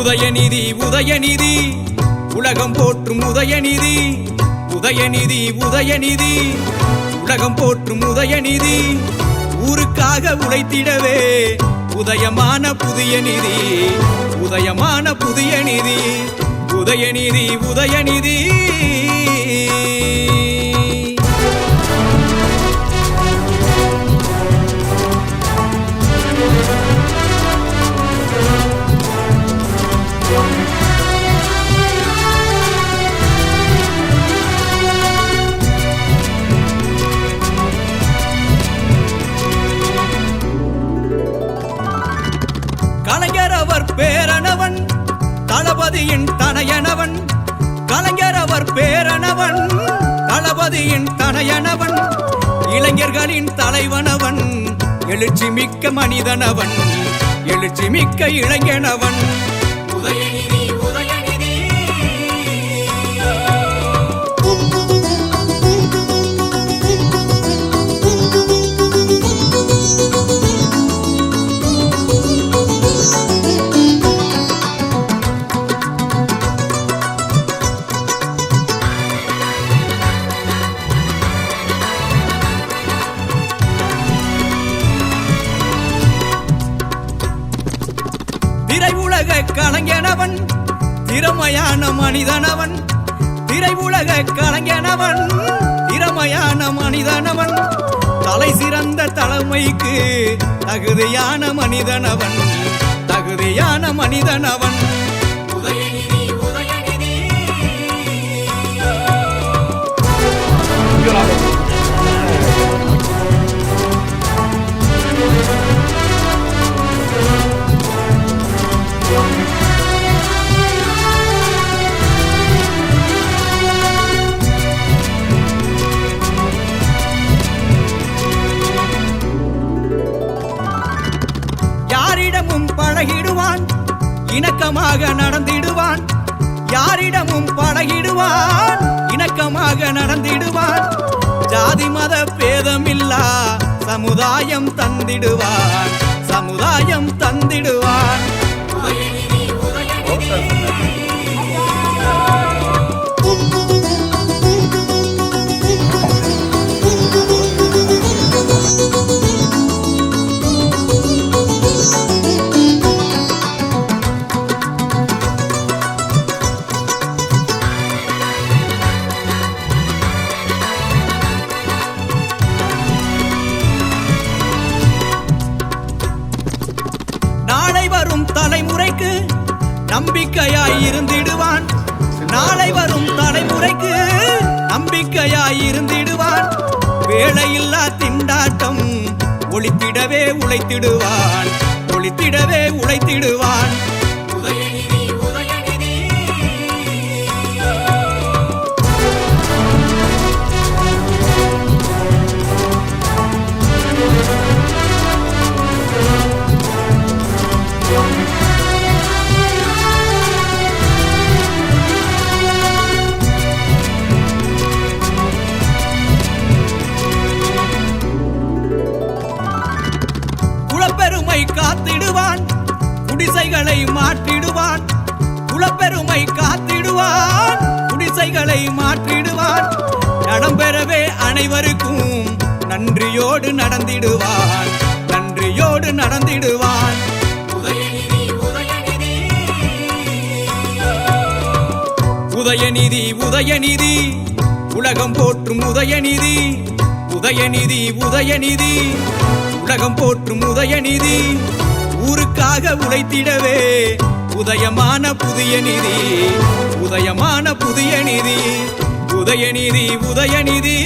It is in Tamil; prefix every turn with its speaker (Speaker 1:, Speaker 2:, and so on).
Speaker 1: உதயநிதி உதயநிதி உலகம் போற்றும் உதயநிதி உதயநிதி உதயநிதி உலகம் போற்றும் உதயநிதி ஊருக்காக உழைத்திடவே உதயமான புதிய நிதி உதயமான புதிய நிதி உதயநிதி உதயநிதி கலைஞர் அவர் பேரனவன் தளபதியின் தனையனவன் கலைஞர் அவர் பேரனவன் தளபதியின் தனையனவன் இளைஞர்களின் தலைவனவன் எழுச்சி மிக்க மனிதனவன் எழுச்சி மிக்க இளைஞனவன் உதயநிதி உதயநிதி திரையுலக கலைஞனவன் திறமையான மனிதனவன் திரையுலக கலைஞனவன் திறமையான மனிதனவன் தலை சிறந்த தலைமைக்கு தகுதியான மனிதனவன் தகுதியான மனிதனவன் உதயநிதி உதயநிதி யாரிடமும் பழகிடுவான் இணக்கமாக நடந்திடுவான் யாரிடமும் பழகிடுவான் இணக்கமாக நடந்திடுவான் ஜாதி மத பேதமில்லா சமுதாயம் தந்திடுவான் சமுதாயம் தந்திடுவான் உதயநிதி உதயநிதி நாளை வரும் தலைமுறைக்கு நம்பிக்கையாய் இருந்திடுவான் நாளை வரும் தலைமுறைக்கு நம்பிக்கையாய் இருந்திடுவான் வேலையில்லா திண்டாட்டம் ஒளித்திடவே உழைத்திடுவான் ஒளித்திடவே உழைத்திடுவான் உதயநிதி உதயநிதி குலப்பெருமை காத்திடுவான் குடிசைகளை மாற்றிடுவான் குலப்பெருமை காத்திடுவான் குடிசைகளை மாற்றிடுவான் நடம்பெறவே அனைவருக்கும் நன்றியோடு நடந்திடுவான் நன்றியோடு நடந்திடுவான் உதயநிதி உதயநிதி உதயநிதி உதயநிதி உலகம் போற்றும் உதயநிதி உதயநிதி உதயநிதி உலகம் போற்றும் உதயநிதி ஊருக்காக உழைத்திடவே உதயமான புதிய நிதி உதயமான புதிய நிதி உதயநிதி உதயநிதி